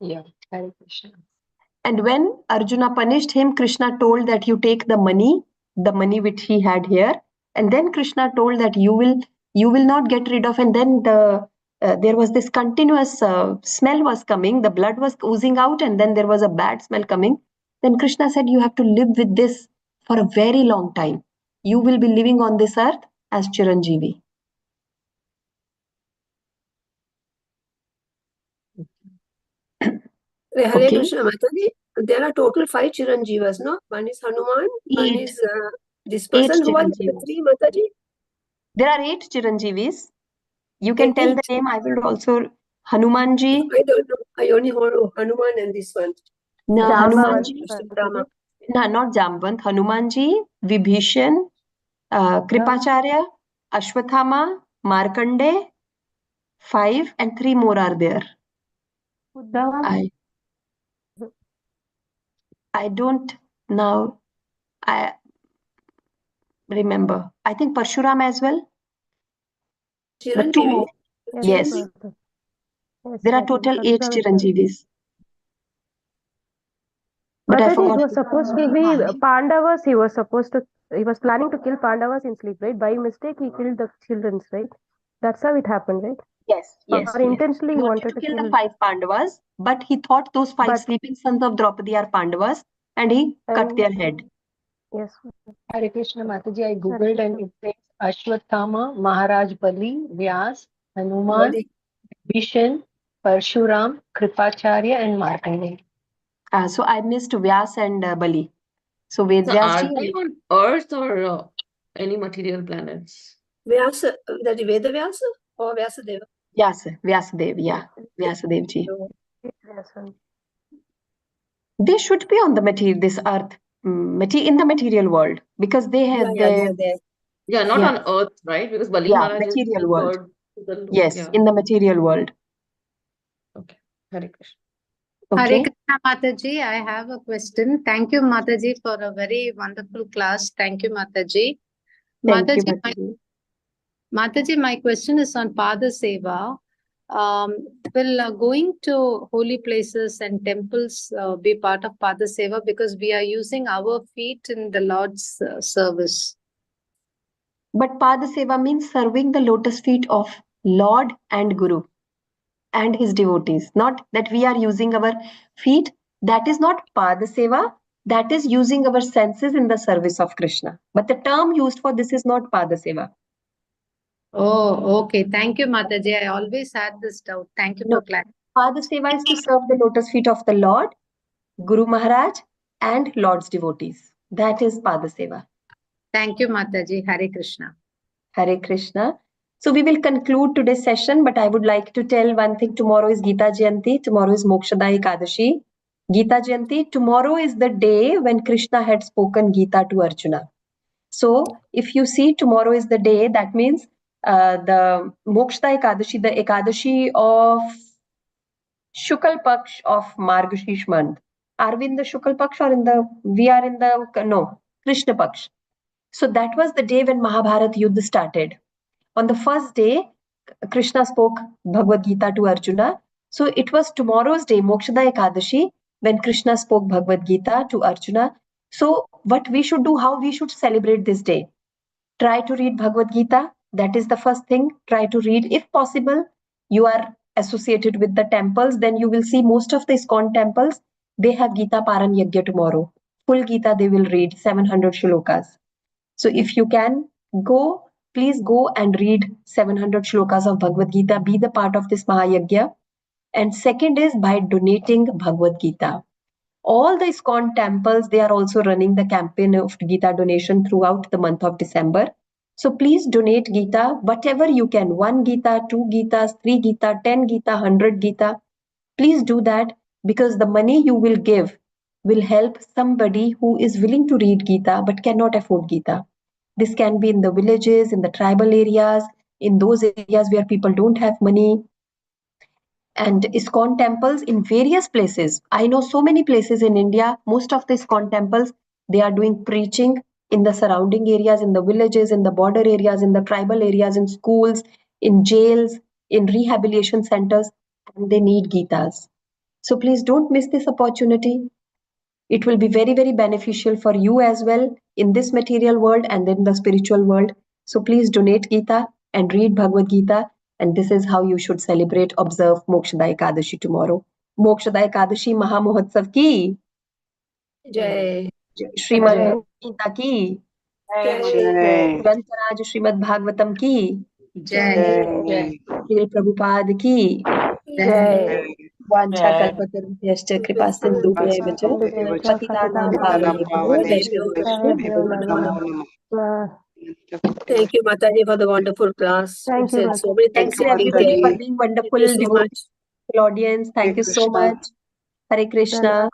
Yeah, Hare Krishna. And when Arjuna punished him, Krishna told that you take the money which he had here, and then Krishna told that you will not get rid of. And then there was this continuous smell was coming, the blood was oozing out, and then there was a bad smell coming. Then Krishna said, you have to live with this for a very long time. You will be living on this earth as Chiranjeevi. Hare Okay. Krishna Mataji, there are total 5 Chiranjeevas, no? One is Hanuman, one Eight. is this person. 8 Who are the Chiranjeevas. 3, Mataji? There are 8 Chiranjeevis. You can tell the name. I will also Hanumanji. I don't know. I only know Hanuman and this one. No, Hanumanji. Ashtama. No, not Jambavant. Hanumanji, Vibhishan, Kripacharya, Ashwathama, Markande. 5 and 3 more are there. I don't now. I remember. I think Parshuram as well. But 2 more. Yes. There are total 8 Chiranjeevis. But I Mataji, forgot. it was supposed to be Pandavas. He was planning to kill Pandavas in sleep, right? By mistake, he killed the children, right? That's how it happened, right? Yes, yes. Or intentionally He he wanted wanted to to kill kill the 5 Pandavas, but he thought those 5 sleeping sons of Draupadi are Pandavas, and he cut their head. Yes. Hare Krishna Mataji, I googled and it says Ashwathama, Maharaj Bali, Vyas, Hanuman, Vishan, Parshuram, Kripacharya, and Markandeya. So I missed Vyas and Bali. So So Vyasji. are they on Earth or any material planets? Vyasa, that is Veda Vyasa or Vyasadeva? Vyasadev, yeah. Vyasadevji. They should be on the this earth, in the material world, because they have they're there. Yeah, not on Earth, right? Because Bali Maharaj is material world. referred to the Yes, in the material world. Okay. Hare Krishna. Okay. Hare Krishna Mataji, I have a question. Thank you, Mataji, for a very wonderful class. Thank you, Mataji. Thank you, Mataji. Mataji, my question is on Pada Seva. Will going to holy places and temples be part of Pada Seva, because we are using our feet in the Lord's service? But Pada Seva means serving the lotus feet of Lord and Guru and his devotees. Not that we are using our feet. That is not Pada Seva. That is using our senses in the service of Krishna. But the term used for this is not Pada Seva. Oh, okay. Thank you, Mataji. I always had this doubt. Thank you for clarifying. Pada Seva is to serve the lotus feet of the Lord, Guru Maharaj, and Lord's devotees. That is Pada Seva. Thank you, Mataji. Hare Krishna. Hare Krishna. So we will conclude today's session, but I would like to tell one thing. Tomorrow is Gita Jayanti. Tomorrow is Mokshada Ekadashi. Gita Jayanti. Tomorrow is the day when Krishna had spoken Gita to Arjuna. So if you see, tomorrow is the day. That means the Mokshada Ekadashi, the Ekadashi of Shukal Paksh of Margashish month. Are we in the Shukal Paksh or we are in the, no, Krishna Paksh. So that was the day when Mahabharata Yuddha started. On the first day, Krishna spoke Bhagavad Gita to Arjuna. So it was tomorrow's day, Mokshada Ekadashi, when Krishna spoke Bhagavad Gita to Arjuna. So what we should do, how we should celebrate this day? Try to read Bhagavad Gita. That is the first thing. Try to read. If possible, you are associated with the temples, then you will see most of the ISKCON temples, they have Gita Paran Yajna tomorrow. Full Gita they will read, 700 shlokas. So if you can go, please go and read 700 shlokas of Bhagavad Gita. Be the part of this Mahayagya. And second is by donating Bhagavad Gita. All the ISKCON temples, they are also running the campaign of Gita donation throughout the month of December. So please donate Gita, whatever you can. 1 Gita, 2 Gitas, 3 Gita, 10 Gita, 100 Gita. Please do that, because the money you will give will help somebody who is willing to read Gita but cannot afford Gita. This can be in the villages, in the tribal areas, in those areas where people don't have money. And ISKCON temples in various places. I know so many places in India, most of the ISKCON temples, they are doing preaching in the surrounding areas, in the villages, in the border areas, in the tribal areas, in schools, in jails, in rehabilitation centers, and they need Gitas. So please don't miss this opportunity. It will be very, very beneficial for you as well in this material world and in the spiritual world. So please donate Gita and read Bhagavad Gita. And this is how you should celebrate, observe Mokshada Ekadashi tomorrow. Mokshada Ekadashi Mahamahotsav ki. Jai. Srimad Gita ki. Jai. Grantaraj Srimad Bhagavatam ki. Jai. Srila Prabhupada ki. Jai. Vancha kalpatarubhyascha kripa sindhubhyeva cha patitanam pavanebhyo vaishnavescha namo namaha. Thank you, Mataji, for the wonderful class. Thank you, Said so many Thank things you in everybody detail. for being wonderful, Thank you so much. devotional audience. Thank you so much. Hare Krishna.